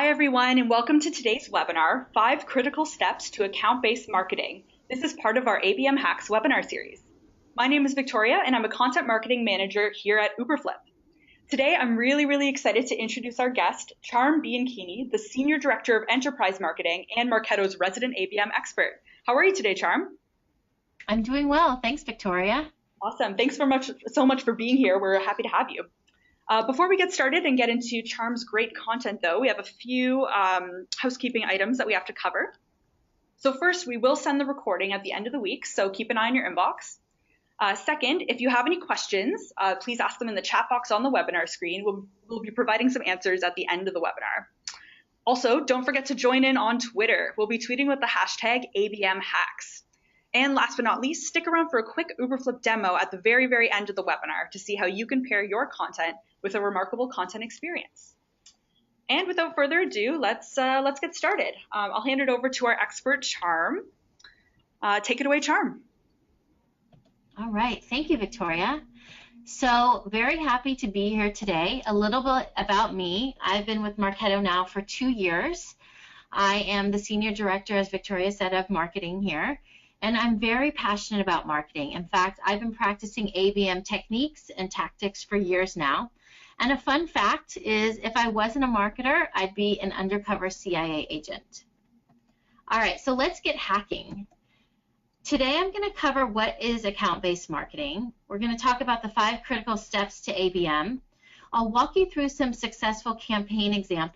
Hi, everyone, and welcome to today's webinar, 5 Critical Steps to Account-Based Marketing. This is part of our ABM Hacks webinar series. My name is Victoria, and I'm a Content Marketing Manager here at Uberflip. Today, I'm really excited to introduce our guest, Charm Bianchini, the Senior Director of Enterprise Marketing and Marketo's resident ABM expert. How are you today, Charm? I'm doing well. Thanks, Victoria. Awesome. Thanks so much for being here. We're happy to have you. Before we get started and get into Charm's great content, though, we have a few housekeeping items that we have to cover. So first, we will send the recording at the end of the week, so keep an eye on your inbox. Second, if you have any questions, please ask them in the chat box on the webinar screen. We'll be providing some answers at the end of the webinar. Also, don't forget to join in on Twitter. We'll be tweeting with the hashtag ABM Hacks. And last but not least, stick around for a quick Uberflip demo at the very end of the webinar to see how you can pair your content with a remarkable content experience. And without further ado, let's get started. I'll hand it over to our expert, Charm. Take it away, Charm. All right. Thank you, Victoria. So very happy to be here today. A little bit about me. I've been with Marketo now for 2 years. I am the Senior Director, as Victoria said, of marketing here. And I'm very passionate about marketing. In fact, I've been practicing ABM techniques and tactics for years now. And a fun fact is, if I wasn't a marketer, I'd be an undercover CIA agent. All right, so let's get hacking. Today, I'm going to cover what is account-based marketing. We're going to talk about the 5 critical steps to ABM. I'll walk you through some successful campaign examples.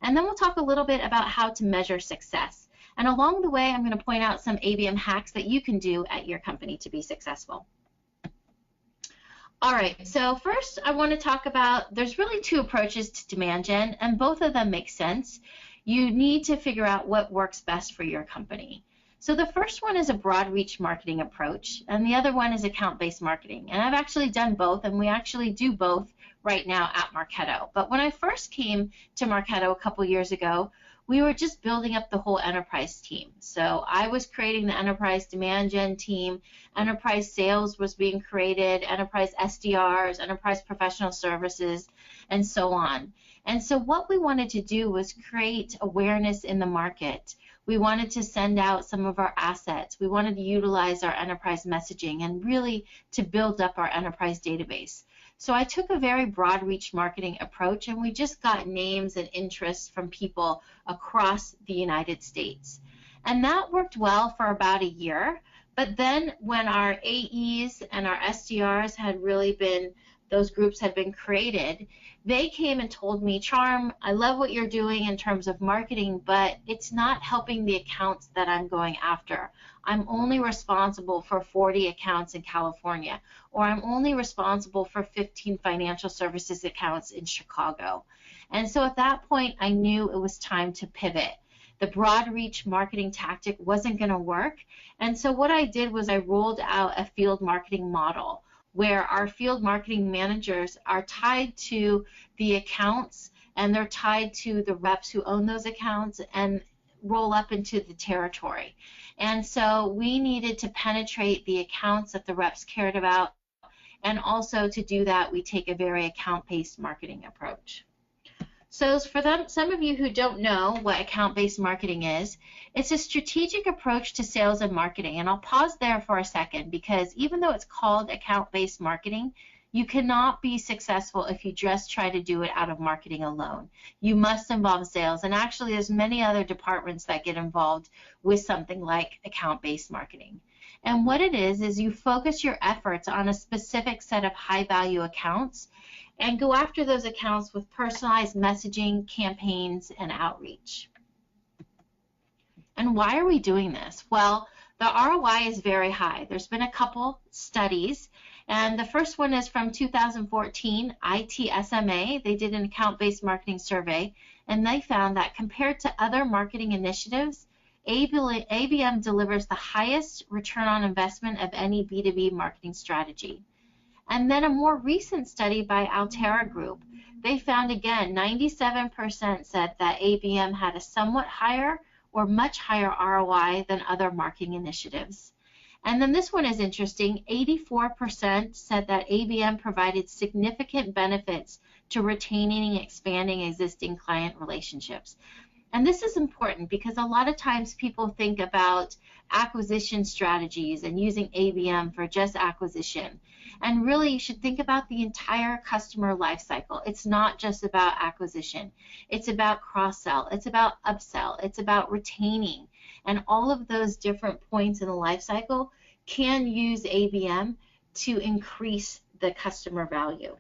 And then we'll talk a little bit about how to measure success. And along the way, I'm going to point out some ABM hacks that you can do at your company to be successful. All right, so first I want to talk about, there's really 2 approaches to demand gen, and both of them make sense. You need to figure out what works best for your company. So the first one is a broad reach marketing approach, and the other one is account-based marketing. And I've actually done both, and we actually do both right now at Marketo. But when I first came to Marketo a couple years ago, we were just building up the whole enterprise team. So I was creating the enterprise demand gen team, enterprise sales was being created, enterprise SDRs, enterprise professional services, and so on. And so what we wanted to do was create awareness in the market. We wanted to send out some of our assets. We wanted to utilize our enterprise messaging and really to build up our enterprise database. So I took a very broad reach marketing approach, and we just got names and interests from people across the United States. And that worked well for about a year. But then when our AEs and our SDRs had really been, those groups had been created, they came and told me, Charm, I love what you're doing in terms of marketing, but it's not helping the accounts that I'm going after. I'm only responsible for 40 accounts in California, or I'm only responsible for 15 financial services accounts in Chicago. And so at that point, I knew it was time to pivot. The broad reach marketing tactic wasn't going to work. And so what I did was I rolled out a field marketing model where our field marketing managers are tied to the accounts, and they're tied to the reps who own those accounts and roll up into the territory. And so we needed to penetrate the accounts that the reps cared about, and also to do that, we take a very account-based marketing approach. So for some of you who don't know what account-based marketing is, it's a strategic approach to sales and marketing. And I'll pause there for a second, because even though it's called account-based marketing, you cannot be successful if you just try to do it out of marketing alone. You must involve sales. And actually, there's many other departments that get involved with something like account-based marketing. And what it is you focus your efforts on a specific set of high-value accounts and go after those accounts with personalized messaging, campaigns, and outreach. And why are we doing this? Well, the ROI is very high. There's been a couple studies, and the first one is from 2014, ITSMA. They did an account-based marketing survey, and they found that compared to other marketing initiatives, ABM delivers the highest return on investment of any B2B marketing strategy. And then a more recent study by Altera Group, they found again 97% said that ABM had a somewhat higher or much higher ROI than other marketing initiatives. And then this one is interesting. 84% said that ABM provided significant benefits to retaining and expanding existing client relationships. And this is important because a lot of times people think about acquisition strategies and using ABM for just acquisition. And really, you should think about the entire customer life cycle. It's not just about acquisition. It's about cross-sell. It's about upsell. It's about retaining. And all of those different points in the life cycle can use ABM to increase the customer value.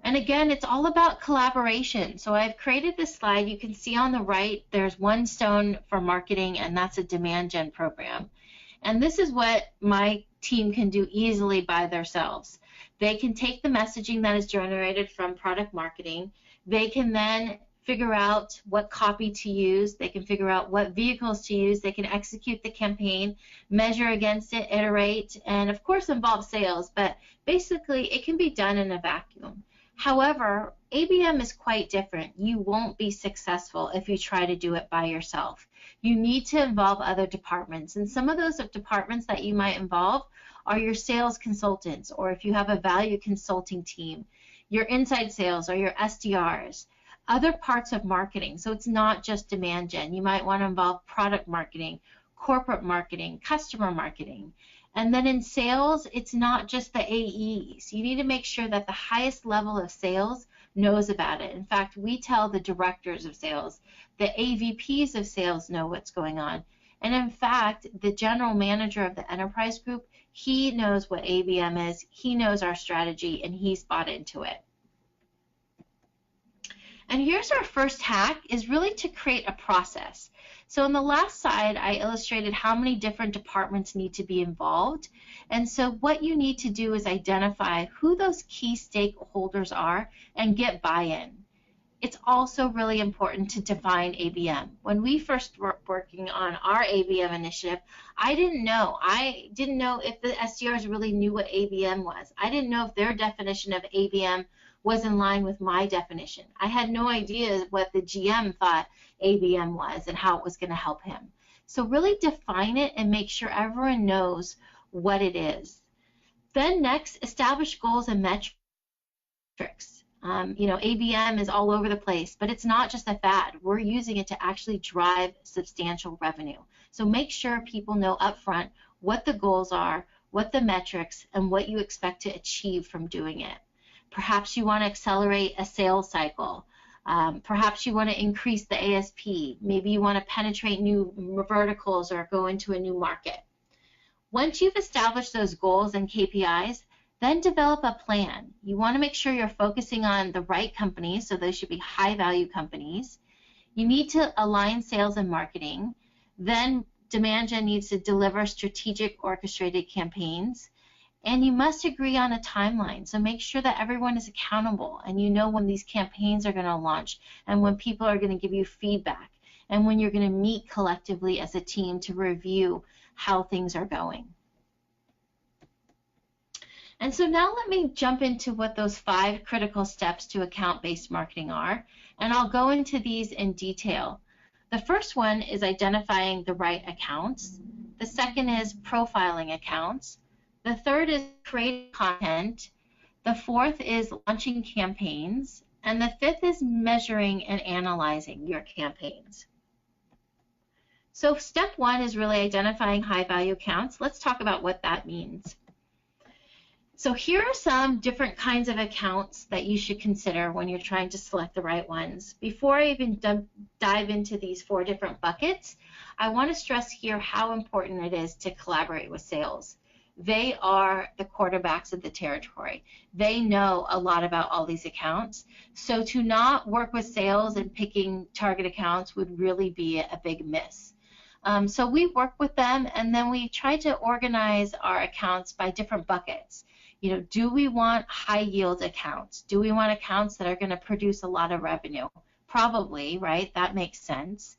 And again, it's all about collaboration. So I've created this slide. You can see on the right, there's one stone for marketing, and that's a demand gen program. And this is what my team can do easily by themselves. They can take the messaging that is generated from product marketing. They can then figure out what copy to use. They can figure out what vehicles to use. They can execute the campaign, measure against it, iterate, and of course involve sales. But basically, it can be done in a vacuum. However, ABM is quite different. You won't be successful if you try to do it by yourself. You need to involve other departments, and some of those departments that you might involve are your sales consultants, or if you have a value consulting team, your inside sales or your SDRs, other parts of marketing. So it's not just demand gen. You might want to involve product marketing, corporate marketing, customer marketing. And then in sales, it's not just the AEs. You need to make sure that the highest level of sales knows about it. In fact, we tell the directors of sales, the AVPs of sales know what's going on. And in fact, the general manager of the enterprise group, he knows what ABM is, he knows our strategy, and he's bought into it. And here's our first hack, is really to create a process. So on the last slide, I illustrated how many different departments need to be involved. And so what you need to do is identify who those key stakeholders are and get buy-in. It's also really important to define ABM. When we first were working on our ABM initiative, I didn't know if the SDRs really knew what ABM was. I didn't know if their definition of ABM was in line with my definition. I had no idea what the GM thought ABM was and how it was going to help him. So really define it and make sure everyone knows what it is. Then next, establish goals and metrics. ABM is all over the place, but it's not just a fad. We're using it to actually drive substantial revenue. So make sure people know upfront what the goals are, what the metrics, and what you expect to achieve from doing it. Perhaps you want to accelerate a sales cycle. Perhaps you want to increase the ASP. Maybe you want to penetrate new verticals or go into a new market. Once you've established those goals and KPIs, then develop a plan. You want to make sure you're focusing on the right companies, so those should be high-value companies. You need to align sales and marketing. Then demand gen needs to deliver strategic orchestrated campaigns. And you must agree on a timeline. So make sure that everyone is accountable and you know when these campaigns are going to launch and when people are going to give you feedback and when you're going to meet collectively as a team to review how things are going. And so now let me jump into what those 5 critical steps to account-based marketing are, and I'll go into these in detail. The first one is identifying the right accounts. The second is profiling accounts. The third is creating content. The fourth is launching campaigns. And the fifth is measuring and analyzing your campaigns. So step 1 is really identifying high-value accounts. Let's talk about what that means. So here are some different kinds of accounts that you should consider when you're trying to select the right ones. Before I even dive into these 4 different buckets, I want to stress here how important it is to collaborate with sales. They are the quarterbacks of the territory. They know a lot about all these accounts. So to not work with sales and picking target accounts would really be a big miss. So we work with them, and then we try to organize our accounts by different buckets. Do we want high yield accounts? Do we want accounts that are going to produce a lot of revenue? Probably, right? That makes sense.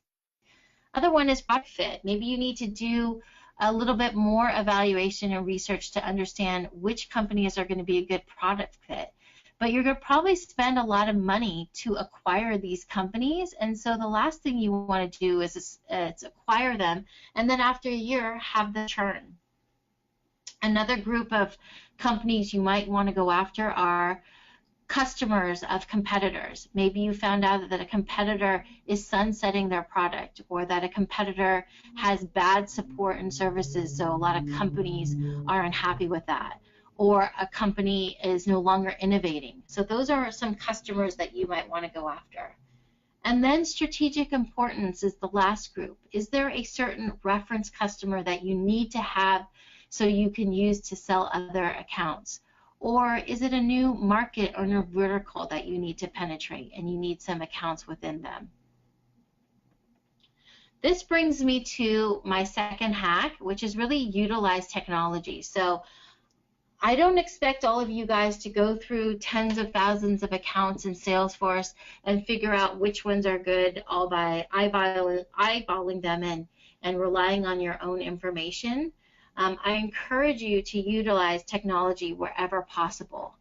Other one is product fit. Maybe you need to do a little bit more evaluation and research to understand which companies are going to be a good product fit. but you're going to probably spend a lot of money to acquire these companies. And so the last thing you want to do is acquire them and then after a year have the churn. Another group of companies you might want to go after are customers of competitors. Maybe you found out that a competitor is sunsetting their product, or that a competitor has bad support and services, so a lot of companies are unhappy with that, or a company is no longer innovating. So those are some customers that you might want to go after. And then strategic importance is the last group. Is there a certain reference customer that you need to have so you can use to sell other accounts? Or is it a new market or new vertical that you need to penetrate and you need some accounts within them? This brings me to my second hack, which is really utilize technology. So I don't expect all of you guys to go through tens of thousands of accounts in Salesforce and figure out which ones are good all by eyeballing them and relying on your own information. I encourage you to utilize technology wherever possible.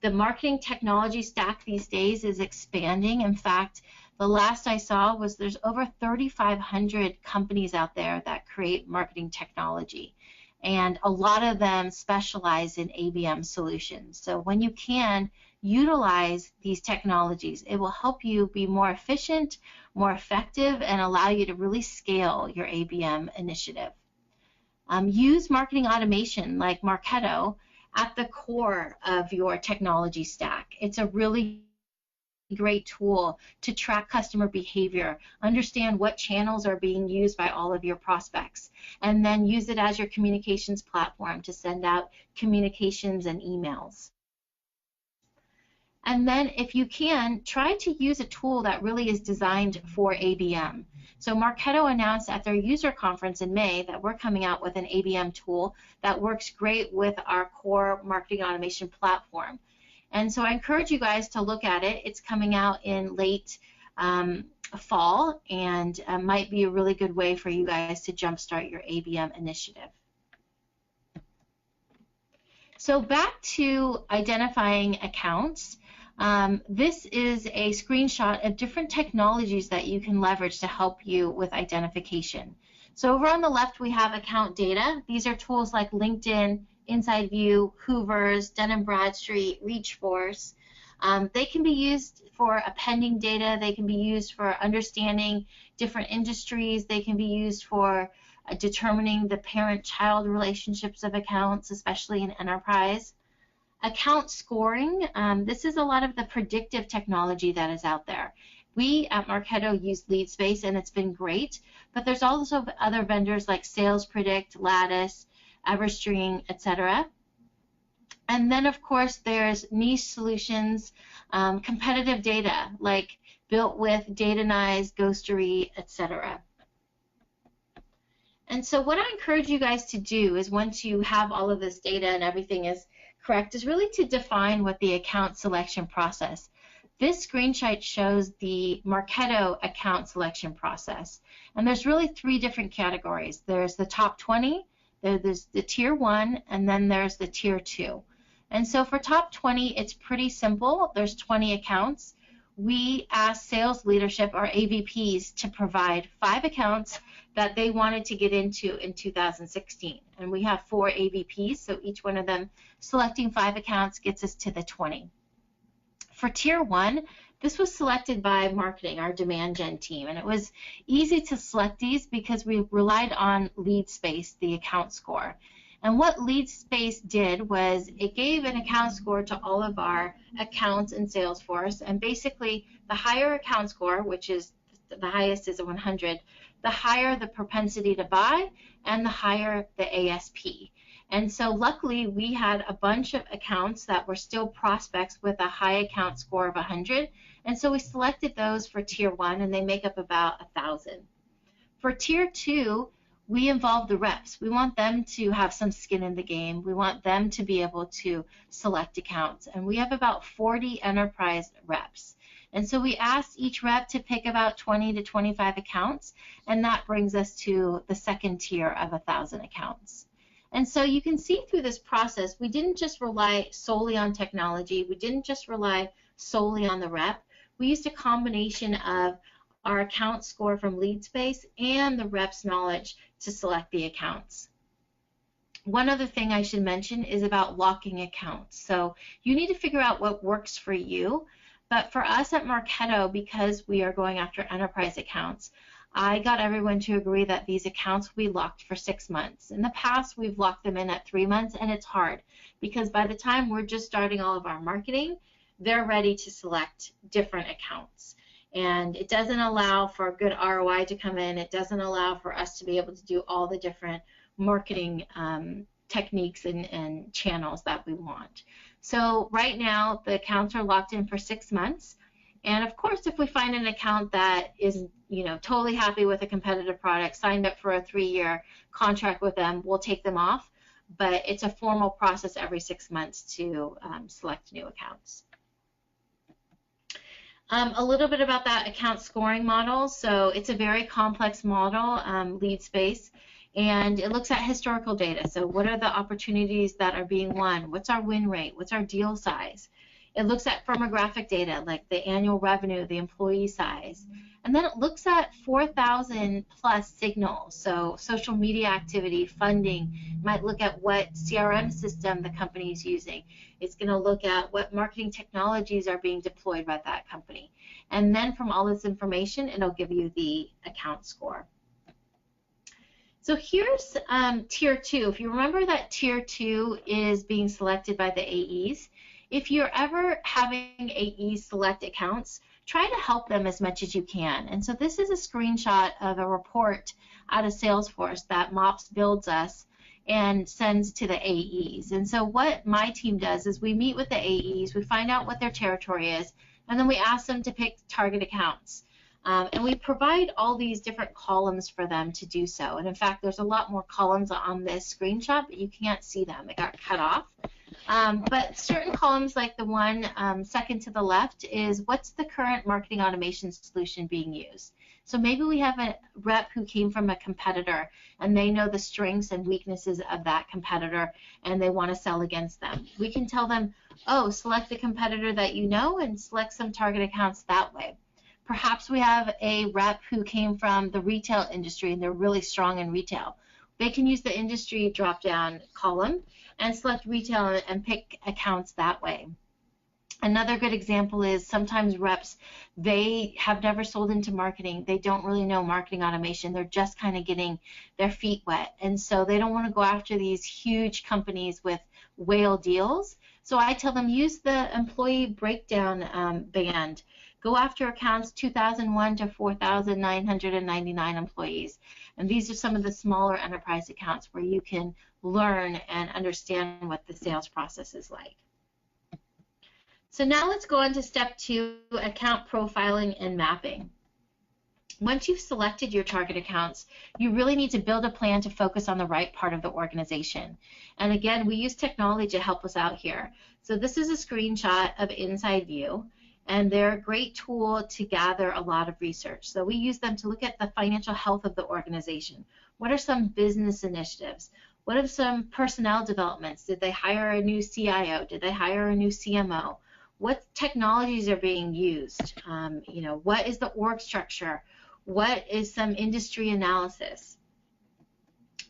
The marketing technology stack these days is expanding. In fact, the last I saw was there's over 3,500 companies out there that create marketing technology, and a lot of them specialize in ABM solutions. So when you can, utilize these technologies. It will help you be more efficient, more effective, and allow you to really scale your ABM initiative. Use marketing automation like Marketo at the core of your technology stack. It's a really great tool to track customer behavior, understand what channels are being used by all of your prospects, and then use it as your communications platform to send out communications and emails. And then if you can, try to use a tool that really is designed for ABM. So Marketo announced at their user conference in May that we're coming out with an ABM tool that works great with our core marketing automation platform. And so I encourage you guys to look at it. It's coming out in late fall, and might be a really good way for you guys to jumpstart your ABM initiative. So back to identifying accounts. This is a screenshot of different technologies that you can leverage to help you with identification. So over on the left, we have account data. These are tools like LinkedIn, Inside View, Hoover's, Dun & Bradstreet, ReachForce. They can be used for appending data. They can be used for understanding different industries. They can be used for determining the parent-child relationships of accounts, especially in enterprise. Account scoring, this is a lot of the predictive technology that is out there. We at Marketo use LeadSpace, and it's been great, but there's also other vendors like Sales Predict, Lattice, Everstring, etc. And then, of course, there's niche solutions, competitive data like Built With, Datanyze, Ghostery, etc. And so what I encourage you guys to do is, once you have all of this data and everything is correct, is really to define what the account selection process. This screenshot shows the Marketo account selection process. And there's really three different categories. There's the top 20, there's the tier 1, and then there's the tier 2. And so for top 20, it's pretty simple. There's 20 accounts. We asked sales leadership, our AVPs, to provide 5 accounts that they wanted to get into in 2016. And we have 4 AVPs, so each one of them selecting 5 accounts gets us to the 20. For tier 1, this was selected by marketing, our demand gen team, and it was easy to select these because we relied on LeadSpace, the account score. And what LeadSpace did was it gave an account score to all of our accounts in Salesforce, and basically the higher account score, which is the highest is a 100, the higher the propensity to buy and the higher the ASP. And so luckily we had a bunch of accounts that were still prospects with a high account score of 100, and so we selected those for tier 1, and they make up about 1,000. For tier 2, we involve the reps. We want them to have some skin in the game. We want them to be able to select accounts, and we have about 40 enterprise reps. And so we asked each rep to pick about 20 to 25 accounts, and that brings us to the second tier of 1,000 accounts. And so you can see through this process, we didn't just rely solely on technology. We didn't just rely solely on the rep. We used a combination of our account score from lead space and the rep's knowledge to select the accounts. One other thing I should mention is about locking accounts. So you need to figure out what works for you. But for us at Marketo, because we are going after enterprise accounts, I got everyone to agree that these accounts will be locked for 6 months. In the past, we've locked them in at 3 months, and it's hard because by the time we're just starting all of our marketing, they're ready to select different accounts. And it doesn't allow for a good ROI to come in. It doesn't allow for us to be able to do all the different marketing techniques and channels that we want. So right now, the accounts are locked in for 6 months. And of course, if we find an account that is, totally happy with a competitive product, signed up for a 3-year contract with them, we'll take them off. But it's a formal process every 6 months to select new accounts. A little bit about that account scoring model. So it's a very complex model, lead space, and it looks at historical data. So what are the opportunities that are being won? What's our win rate? What's our deal size? It looks at firmographic data like the annual revenue, the employee size. And then it looks at 4,000 plus signals. So social media activity, funding, might look at what CRM system the company is using. It's going to look at what marketing technologies are being deployed by that company. And then from all this information, it'll give you the account score. So here's Tier 2. If you remember that Tier 2 is being selected by the AEs, if you're ever having AEs select accounts, try to help them as much as you can. And so this is a screenshot of a report out of Salesforce that MOPS builds us and sends to the AEs. And so what my team does is we meet with the AEs, we find out what their territory is, and then we ask them to pick target accounts. And we provide all these different columns for them to do so. And in fact, there's a lot more columns on this screenshot, but you can't see them. It got cut off. But certain columns, like the one second to the left, is what's the current marketing automation solution being used. So maybe we have a rep who came from a competitor, and they know the strengths and weaknesses of that competitor, and they want to sell against them. We can tell them, oh, select the competitor that you know and select some target accounts that way. Perhaps we have a rep who came from the retail industry and they're really strong in retail. They can use the industry drop-down column and select retail and pick accounts that way. Another good example is sometimes reps, they have never sold into marketing. They don't really know marketing automation. They're just kind of getting their feet wet. And so they don't want to go after these huge companies with whale deals. So I tell them use the employee breakdown band. Go after accounts 2001 to 4,999 employees. And these are some of the smaller enterprise accounts where you can learn and understand what the sales process is like. So now let's go on to step 2, account profiling and mapping. Once you've selected your target accounts, you really need to build a plan to focus on the right part of the organization. And again, we use technology to help us out here. So this is a screenshot of Inside View. And they're a great tool to gather a lot of research. So we use them to look at the financial health of the organization. What are some business initiatives? What are some personnel developments? Did they hire a new CIO? Did they hire a new CMO? What technologies are being used? What is the org structure? What is some industry analysis?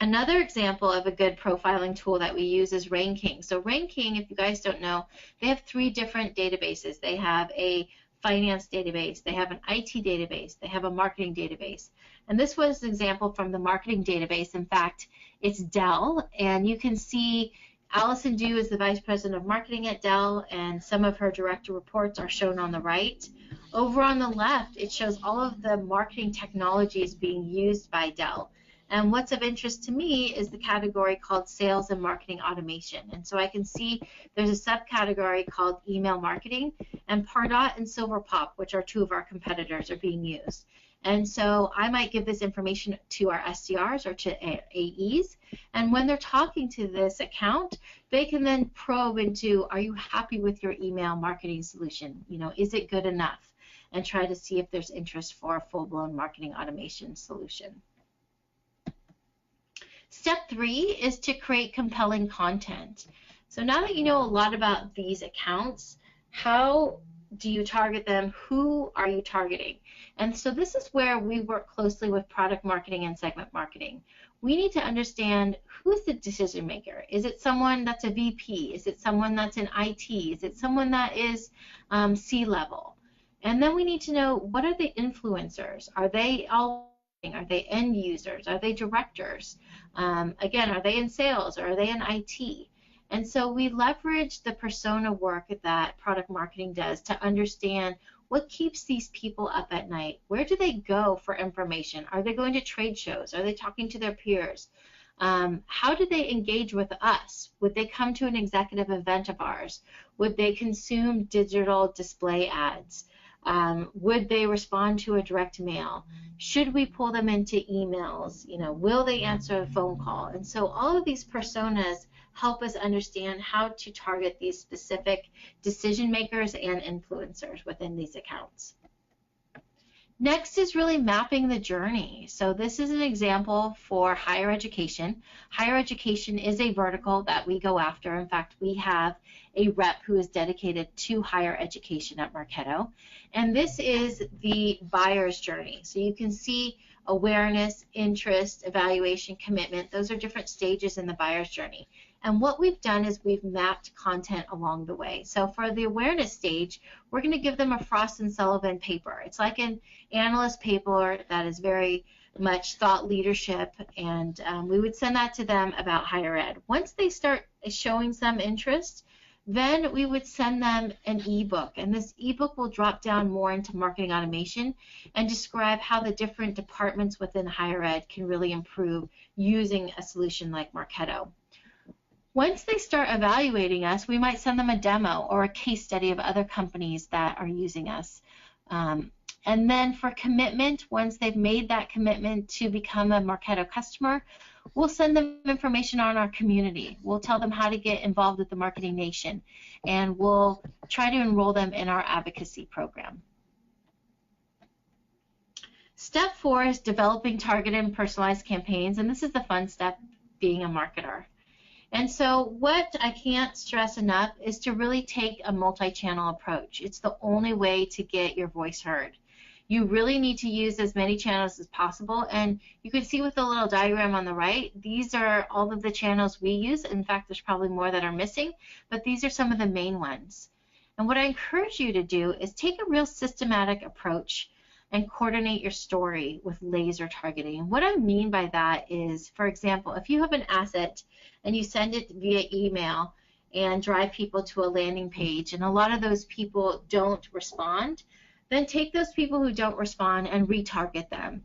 Another example of a good profiling tool that we use is Ranking. So Ranking, if you guys don't know, they have 3 different databases. They have a finance database, they have an IT database, they have a marketing database. And this was an example from the marketing database. In fact, it's Dell, and you can see Allison Dew is the Vice President of Marketing at Dell, and some of her direct reports are shown on the right. Over on the left, it shows all of the marketing technologies being used by Dell. And what's of interest to me is the category called Sales and Marketing Automation. And so I can see there's a subcategory called Email Marketing, and Pardot and Silverpop, which are 2 of our competitors, are being used. And so I might give this information to our SDRs or to AEs, and when they're talking to this account, they can then probe into, are you happy with your email marketing solution? Is it good enough? And try to see if there's interest for a full-blown marketing automation solution. Step 3 is to create compelling content. So now that you know a lot about these accounts, how do you target them? Who are you targeting? And so this is where we work closely with product marketing and segment marketing. We need to understand who's the decision maker. Is it someone that's a VP? Is it someone that's in IT? Is it someone that is C-level? And then we need to know, what are the influencers? Are they all, are they end users? Are they directors? Again, are they in sales or are they in IT? And so we leverage the persona work that product marketing does to understand what keeps these people up at night. Where do they go for information? Are they going to trade shows? Are they talking to their peers? How do they engage with us? Would they come to an executive event of ours? Would they consume digital display ads? Would they respond to a direct mail? Should we pull them into emails? You know, will they answer a phone call? And so all of these personas help us understand how to target these specific decision makers and influencers within these accounts. Next is really mapping the journey. So this is an example for higher education. Higher education is a vertical that we go after. In fact, we have a rep who is dedicated to higher education at Marketo. And this is the buyer's journey. So you can see awareness, interest, evaluation, commitment. Those are different stages in the buyer's journey. And what we've done is we've mapped content along the way. So for the awareness stage, we're going to give them a Frost & Sullivan paper. It's like an analyst paper that is very much thought leadership, and we would send that to them about higher ed. Once they start showing some interest, then we would send them an ebook, and this ebook will drop down more into marketing automation and describe how the different departments within higher ed can really improve using a solution like Marketo. Once they start evaluating us, we might send them a demo or a case study of other companies that are using us. And then for commitment, once they've made that commitment to become a Marketo customer, we'll send them information on our community. We'll tell them how to get involved with the Marketing Nation, and we'll try to enroll them in our advocacy program. Step 4 is developing targeted and personalized campaigns, and this is the fun step, being a marketer. And so what I can't stress enough is to really take a multi-channel approach. It's the only way to get your voice heard. You really need to use as many channels as possible, and you can see with the little diagram on the right, these are all of the channels we use. In fact, there's probably more that are missing, but these are some of the main ones. And what I encourage you to do is take a real systematic approach and coordinate your story with laser targeting. And what I mean by that is, for example, if you have an asset and you send it via email and drive people to a landing page, and a lot of those people don't respond, then take those people who don't respond and retarget them.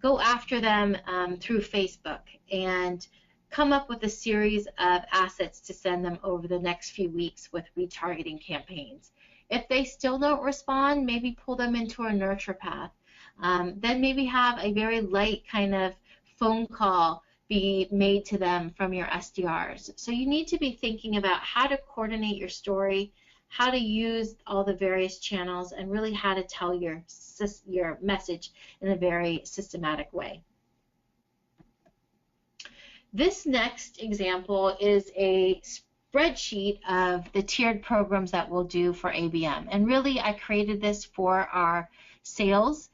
Go after them through Facebook and come up with a series of assets to send them over the next few weeks with retargeting campaigns. If they still don't respond, maybe pull them into a nurture path. Then maybe have a very light kind of phone call be made to them from your SDRs. So you need to be thinking about how to coordinate your story, how to use all the various channels, and really how to tell your message in a very systematic way. This next example is a spreadsheet of the tiered programs that we'll do for ABM. And really, I created this for our sales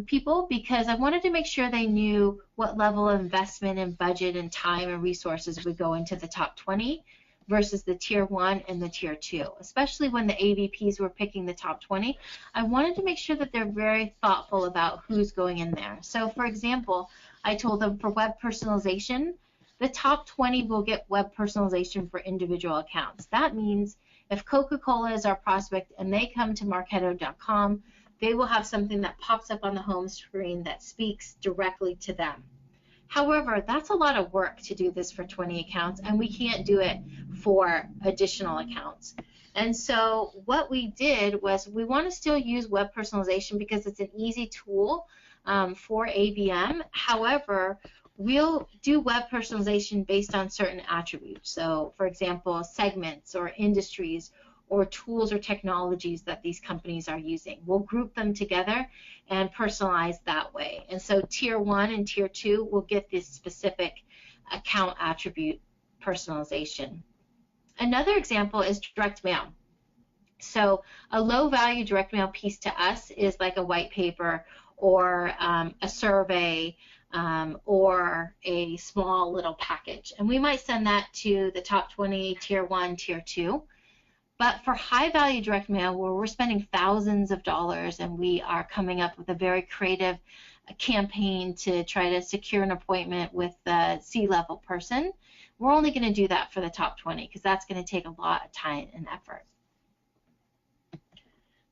people because I wanted to make sure they knew what level of investment and budget and time and resources would go into the top 20 versus the tier 1 and the tier 2. Especially when the AVPs were picking the top 20, I wanted to make sure that they're very thoughtful about who's going in there. So for example, I told them for web personalization, the top 20 will get web personalization for individual accounts. That means if Coca-Cola is our prospect and they come to Marketo.com, they will have something that pops up on the home screen that speaks directly to them. However, that's a lot of work to do this for 20 accounts, and we can't do it for additional accounts. And so what we did was we want to still use web personalization because it's an easy tool for ABM. However, we'll do web personalization based on certain attributes. So, for example, segments or industries or tools or technologies that these companies are using. We'll group them together and personalize that way. And so tier 1 and tier 2 will get this specific account attribute personalization. Another example is direct mail. So a low value direct mail piece to us is like a white paper or a survey or a small little package. And we might send that to the top 20, tier 1, tier 2. But for high value direct mail, where we're spending thousands of dollars and we are coming up with a very creative campaign to try to secure an appointment with the C-level person, we're only going to do that for the top 20 because that's going to take a lot of time and effort.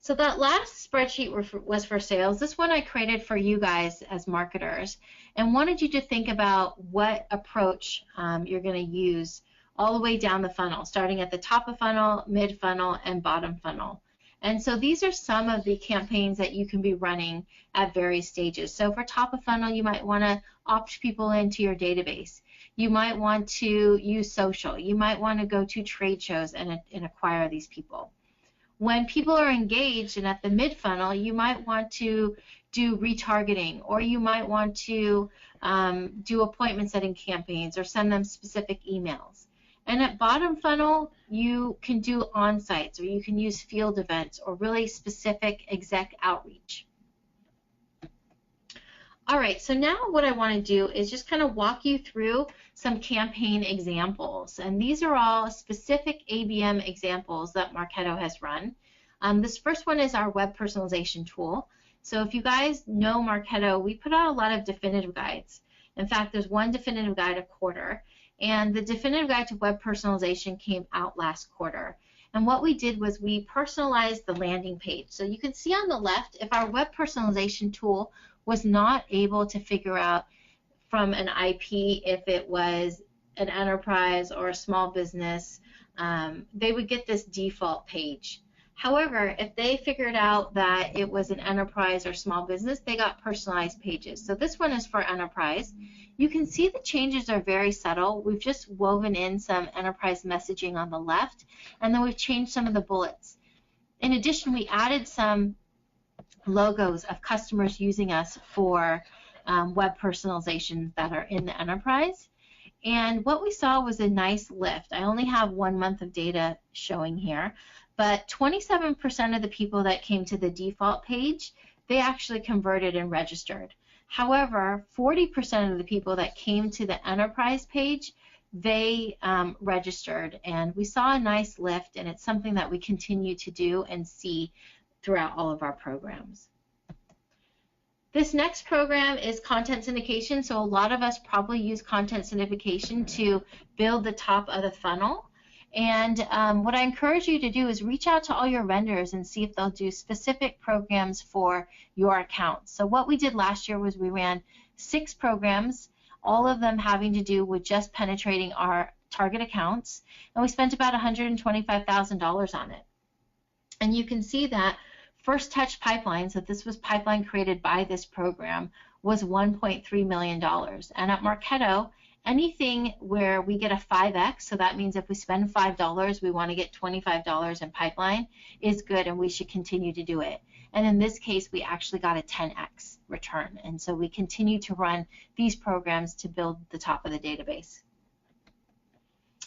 So that last spreadsheet was for sales. This one I created for you guys as marketers and wanted you to think about what approach you're going to use all the way down the funnel, starting at the top of funnel, mid funnel, and bottom funnel. And so these are some of the campaigns that you can be running at various stages. So for top of funnel, you might want to opt people into your database. You might want to use social. You might want to go to trade shows and acquire these people. When people are engaged and at the mid funnel, you might want to do retargeting, or you might want to do appointment setting campaigns or send them specific emails. And at bottom funnel, you can do on-sites, or you can use field events or really specific exec outreach. All right, so now what I want to do is just kind of walk you through some campaign examples. And these are all specific ABM examples that Marketo has run. This first one is our web personalization tool. So if you guys know Marketo, we put out a lot of definitive guides. In fact, there's one definitive guide a quarter. And the definitive guide to web personalization came out last quarter. And what we did was we personalized the landing page. So you can see on the left, if our web personalization tool was not able to figure out from an IP if it was an enterprise or a small business, they would get this default page. However, if they figured out that it was an enterprise or small business, they got personalized pages. So this one is for enterprise. You can see the changes are very subtle. We've just woven in some enterprise messaging on the left, and then we've changed some of the bullets. In addition, we added some logos of customers using us for web personalization that are in the enterprise. And what we saw was a nice lift. I only have 1 month of data showing here, but 27% of the people that came to the default page, they actually converted and registered. However, 40% of the people that came to the enterprise page, they registered, and we saw a nice lift, and it's something that we continue to do and see throughout all of our programs. This next program is content syndication, so a lot of us probably use content syndication to build the top of the funnel. And what I encourage you to do is reach out to all your vendors and see if they'll do specific programs for your account. So what we did last year was we ran 6 programs, all of them having to do with just penetrating our target accounts, and we spent about $125,000 on it. And you can see that First Touch Pipeline, so this was pipeline created by this program, was $1.3 million. And at Marketo, anything where we get a 5x, so that means if we spend $5, we want to get $25 in pipeline, is good, and we should continue to do it. And in this case, we actually got a 10x return. And so we continue to run these programs to build the top of the database.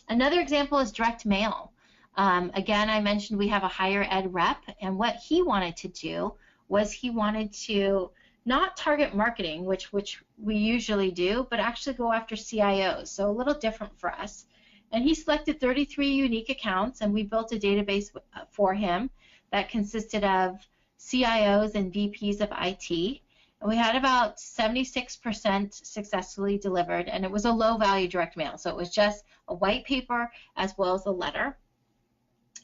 Another example is direct mail. Again, I mentioned we have a higher ed rep, and what he wanted to do was he wanted to not target marketing, which we usually do, but actually go after CIOs, so a little different for us. And he selected 33 unique accounts, and we built a database for him that consisted of CIOs and VPs of IT. And we had about 76% successfully delivered, and it was a low-value direct mail, so it was just a white paper as well as a letter.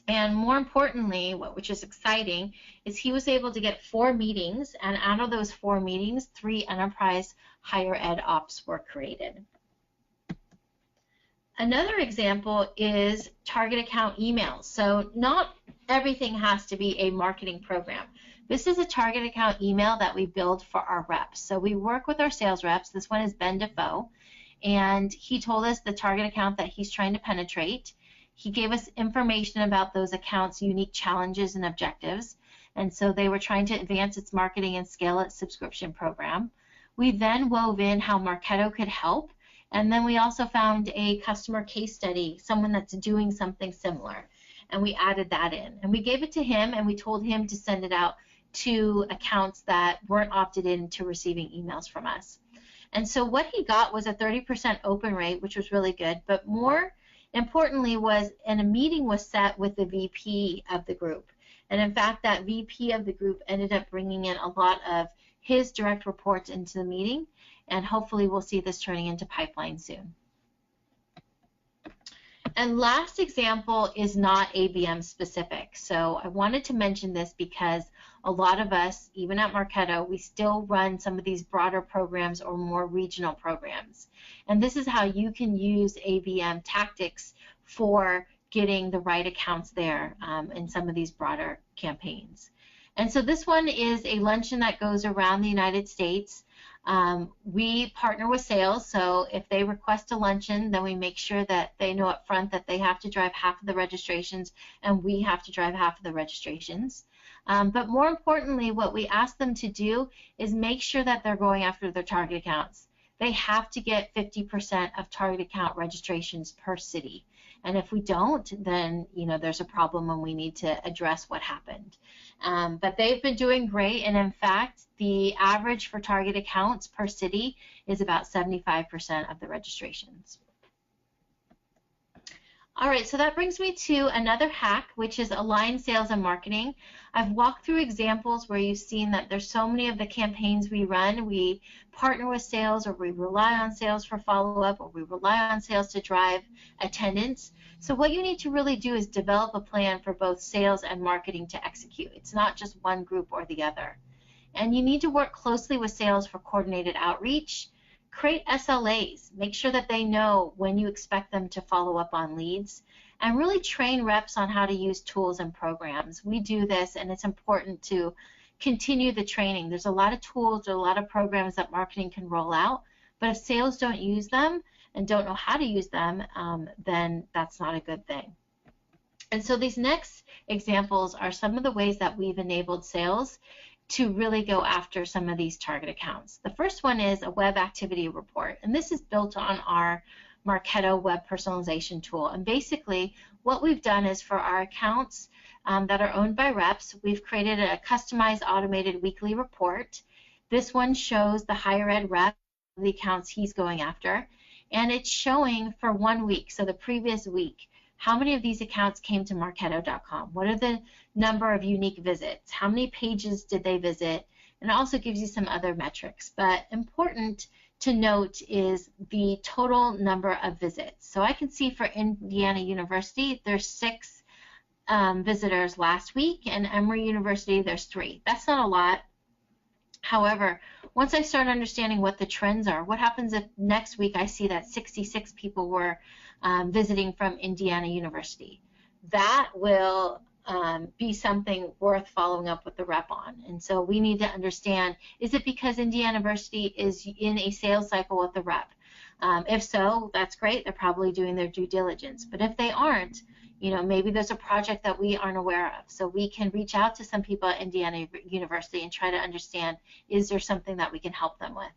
And more importantly, which is exciting, is he was able to get 4 meetings, and out of those 4 meetings, 3 enterprise higher ed ops were created. Another example is target account emails. So not everything has to be a marketing program. This is a target account email that we build for our reps. So we work with our sales reps. This one is Ben Defoe, and he told us the target account that he's trying to penetrate. He gave us information about those accounts' unique challenges and objectives, and so they were trying to advance its marketing and scale its subscription program. We then wove in how Marketo could help, And then we also found a customer case study, someone that's doing something similar, and we added that in. And we gave it to him, and we told him to send it out to accounts that weren't opted in to receiving emails from us. And so what he got was a 30% open rate, which was really good, but more importantly a meeting was set with the VP of the group. And in fact, that VP of the group ended up bringing in a lot of his direct reports into the meeting, and hopefully we'll see this turning into pipeline soon. And last example is not ABM specific. So I wanted to mention this because a lot of us, even at Marketo, we still run some of these broader programs or more regional programs. And this is how you can use ABM tactics for getting the right accounts there in some of these broader campaigns. And so this one is a luncheon that goes around the United States. We partner with sales, so if they request a luncheon, then we make sure that they know up front that they have to drive half of the registrations and we have to drive half of the registrations. But more importantly, what we ask them to do is make sure that they're going after their target accounts. They have to get 50% of target account registrations per city. And if we don't, then there's a problem and we need to address what happened. But they've been doing great, and in fact, the average for target accounts per city is about 75% of the registrations. All right, so that brings me to another hack, which is align sales and marketing. I've walked through examples where you've seen that there's so many of the campaigns we run, we partner with sales, or we rely on sales for follow-up, or we rely on sales to drive attendance. So what you need to really do is develop a plan for both sales and marketing to execute. It's not just one group or the other. And you need to work closely with sales for coordinated outreach. Create SLAs. Make sure that they know when you expect them to follow up on leads, and really train reps on how to use tools and programs. We do this, and it's important to continue the training. There's a lot of tools or a lot of programs that marketing can roll out, but if sales don't use them and don't know how to use them, then that's not a good thing. And so these next examples are some of the ways that we've enabled sales to really go after some of these target accounts. The first one is a web activity report, and this is built on our Marketo web personalization tool. And basically what we've done is for our accounts that are owned by reps, we've created a customized automated weekly report. This one shows the higher ed rep, the accounts he's going after, and it's showing for 1 week, so the previous week, how many of these accounts came to Marketo.com? What are the number of unique visits? How many pages did they visit? And it also gives you some other metrics. But important to note is the total number of visits. So I can see for Indiana University, there's 6 visitors last week, and Emory University, there's 3. That's not a lot. However, once I start understanding what the trends are, what happens if next week I see that 66 people were visiting from Indiana University? That will be something worth following up with the rep on. And so we need to understand, is it because Indiana University is in a sales cycle with the rep? If so, that's great. They're probably doing their due diligence. But if they aren't, maybe there's a project that we aren't aware of. So we can reach out to some people at Indiana University and try to understand, is there something that we can help them with?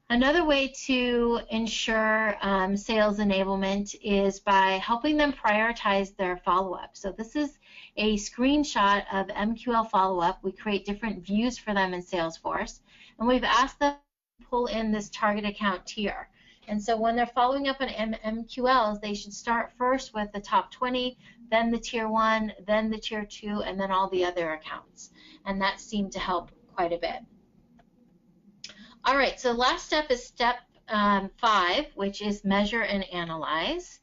Another way to ensure sales enablement is by helping them prioritize their follow-up. So this is a screenshot of MQL follow-up. We create different views for them in Salesforce, and we've asked them to pull in this target account tier. And so when they're following up on MQLs, they should start first with the top 20, then the tier 1, then the tier 2, and then all the other accounts. And that seemed to help quite a bit. All right, so last step is step 5, which is measure and analyze.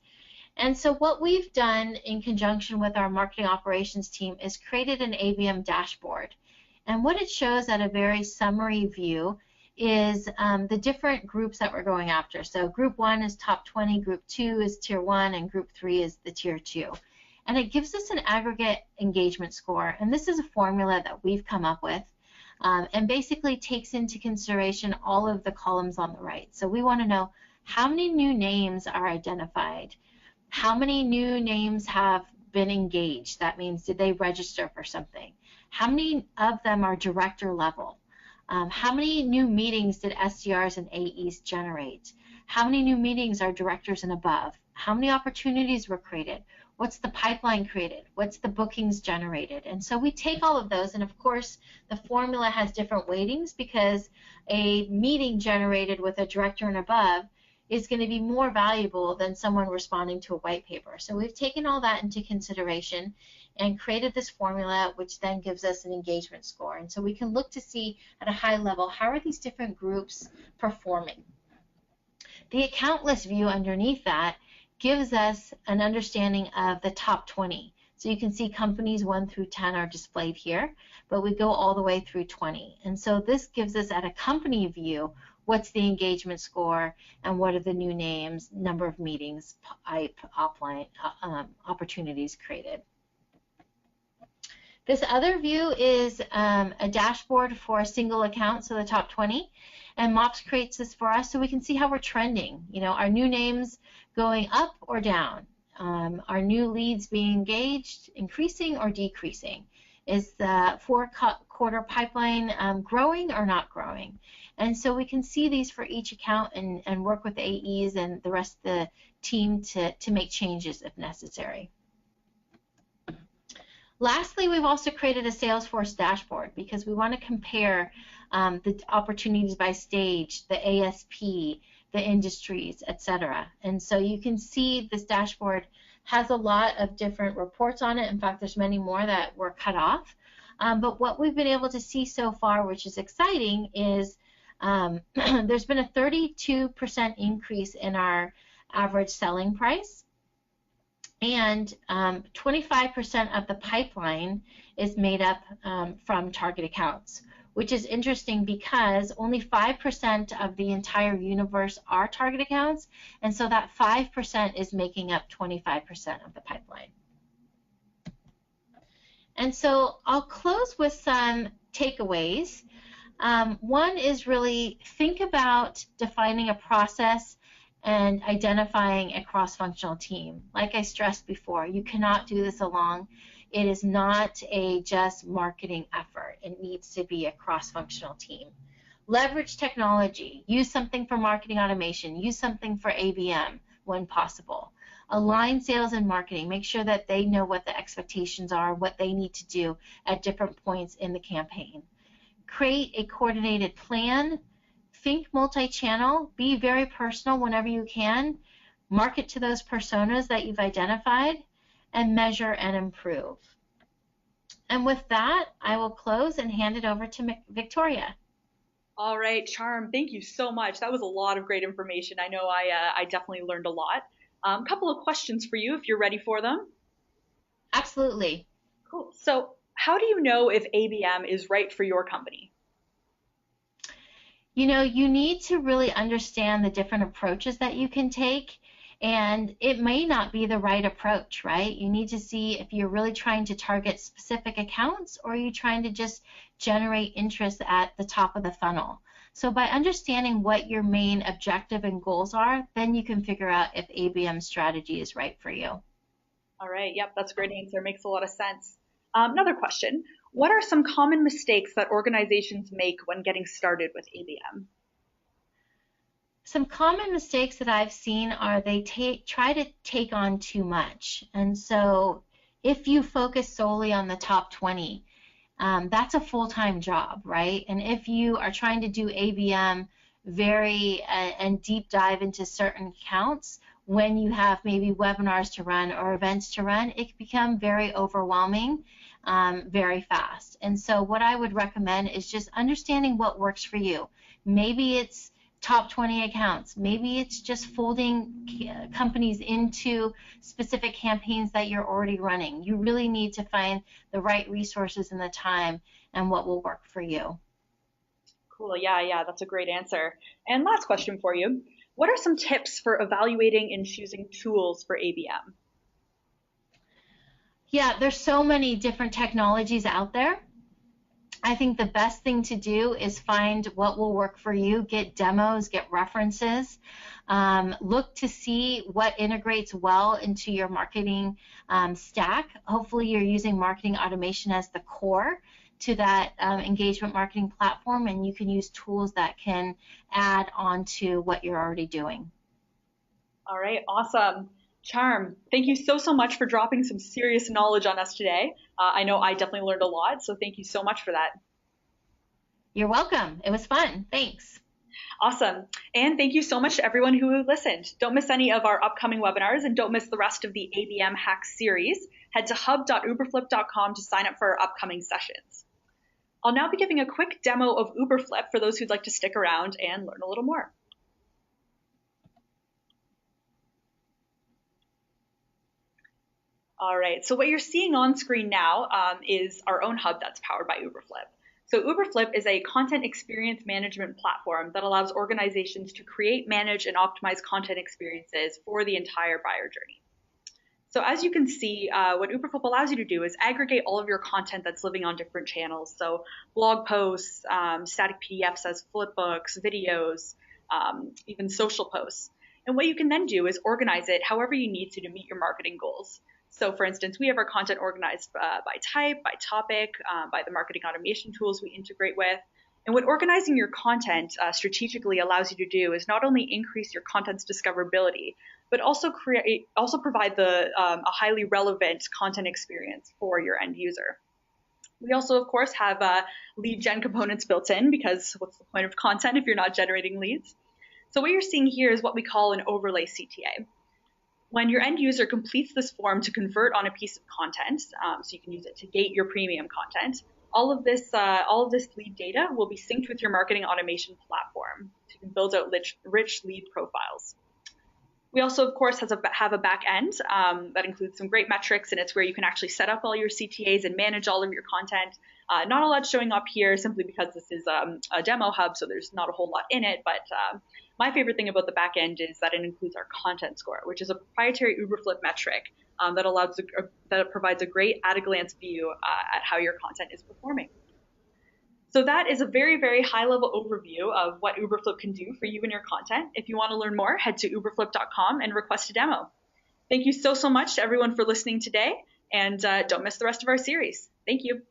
And so what we've done in conjunction with our marketing operations team is created an ABM dashboard. And what it shows at a very summary view is the different groups that we're going after. So group 1 is top 20, group 2 is tier 1, and group 3 is the tier 2. And it gives us an aggregate engagement score. And this is a formula that we've come up with. And basically takes into consideration all of the columns on the right. So we want to know how many new names are identified, how many new names have been engaged. That means, did they register for something? How many of them are director level? How many new meetings did SDRs and AEs generate? How many new meetings are directors and above? How many opportunities were created? What's the pipeline created? What's the bookings generated? And so we take all of those, and of course the formula has different weightings because a meeting generated with a director and above is going to be more valuable than someone responding to a white paper. So we've taken all that into consideration and created this formula, which then gives us an engagement score. And so we can look to see at a high level, how are these different groups performing? The account list view underneath that gives us an understanding of the top 20. So you can see companies 1 through 10 are displayed here, but we go all the way through 20. And so this gives us at a company view, what's the engagement score and what are the new names, number of meetings, opportunities created. This other view is a dashboard for a single account, so the top 20. And MOPS creates this for us so we can see how we're trending. You know, our new names going up or down? Are new leads being engaged, increasing or decreasing? Is the four-quarter pipeline growing or not growing? And so we can see these for each account and work with AEs and the rest of the team to make changes if necessary. Lastly, we've also created a Salesforce dashboard because we want to compare the opportunities by stage, the ASP, the industries, etc. And so you can see this dashboard has a lot of different reports on it. In fact, there's many more that were cut off. But what we've been able to see so far, which is exciting, is there's been a 32% increase in our average selling price. And 25% of the pipeline is made up from target accounts, which is interesting because only 5% of the entire universe are target accounts, and so that 5% is making up 25% of the pipeline. And so I'll close with some takeaways. One is really think about defining a process and identifying a cross-functional team. Like I stressed before, you cannot do this alone. It is not a just marketing effort. It needs to be a cross-functional team. Leverage technology. Use something for marketing automation. Use something for ABM when possible. Align sales and marketing. Make sure that they know what the expectations are, what they need to do at different points in the campaign. Create a coordinated plan. Think multi-channel. Be very personal whenever you can. Market to those personas that you've identified, and measure and improve. And with that, I will close and hand it over to Victoria. All right, Charm, thank you so much. That was a lot of great information. I know I definitely learned a lot. A couple of questions for you if you're ready for them. Absolutely. Cool. So how do you know if ABM is right for your company? You know, you need to really understand the different approaches that you can take, and it may not be the right approach, right? You need to see if you're really trying to target specific accounts or are you trying to just generate interest at the top of the funnel. So by understanding what your main objective and goals are, then you can figure out if ABM strategy is right for you. All right, yep, that's a great answer. Makes a lot of sense. Another question. What are some common mistakes that organizations make when getting started with ABM? Some common mistakes that I've seen are they try to take on too much. And so if you focus solely on the top 20, that's a full-time job, right? And if you are trying to do ABM and deep dive into certain accounts, when you have maybe webinars to run or events to run, it can become very overwhelming very fast. And so what I would recommend is just understanding what works for you. Maybe it's top 20 accounts. Maybe it's just folding companies into specific campaigns that you're already running. You really need to find the right resources and the time and what will work for you. Cool. Yeah, that's a great answer. And last question for you. What are some tips for evaluating and choosing tools for ABM? Yeah, there's so many different technologies out there. I think the best thing to do is find what will work for you, get demos, get references, look to see what integrates well into your marketing stack. Hopefully you're using marketing automation as the core to that engagement marketing platform, and you can use tools that can add on to what you're already doing. All right, awesome. Charm, thank you so much for dropping some serious knowledge on us today. I know I definitely learned a lot, so thank you so much for that. You're welcome. It was fun. Thanks. Awesome. And thank you so much to everyone who listened. Don't miss any of our upcoming webinars and don't miss the rest of the ABM Hacks series. Head to hub.uberflip.com to sign up for our upcoming sessions. I'll now be giving a quick demo of Uberflip for those who'd like to stick around and learn a little more. All right, so what you're seeing on screen now is our own hub that's powered by Uberflip. So Uberflip is a content experience management platform that allows organizations to create, manage, and optimize content experiences for the entire buyer journey. So as you can see, what Uberflip allows you to do is aggregate all of your content that's living on different channels. So blog posts, static PDFs as flipbooks, videos, even social posts. And what you can then do is organize it however you need to meet your marketing goals. So for instance, we have our content organized by type, by topic, by the marketing automation tools we integrate with. And what organizing your content strategically allows you to do is not only increase your content's discoverability, but also provide a highly relevant content experience for your end user. We also, of course, have lead gen components built in because what's the point of content if you're not generating leads? So what you're seeing here is what we call an overlay CTA. When your end user completes this form to convert on a piece of content, so you can use it to gate your premium content, all of this lead data will be synced with your marketing automation platform, so you can build out rich lead profiles. We also, of course, have a back end that includes some great metrics, and it's where you can actually set up all your CTAs and manage all of your content. Not a lot showing up here simply because this is a demo hub, so there's not a whole lot in it, but my favorite thing about the back end is that it includes our content score, which is a proprietary Uberflip metric that provides a great at-a-glance view at how your content is performing. So that is a very, very high-level overview of what Uberflip can do for you and your content. If you want to learn more, head to uberflip.com and request a demo. Thank you so much to everyone for listening today, and don't miss the rest of our series. Thank you.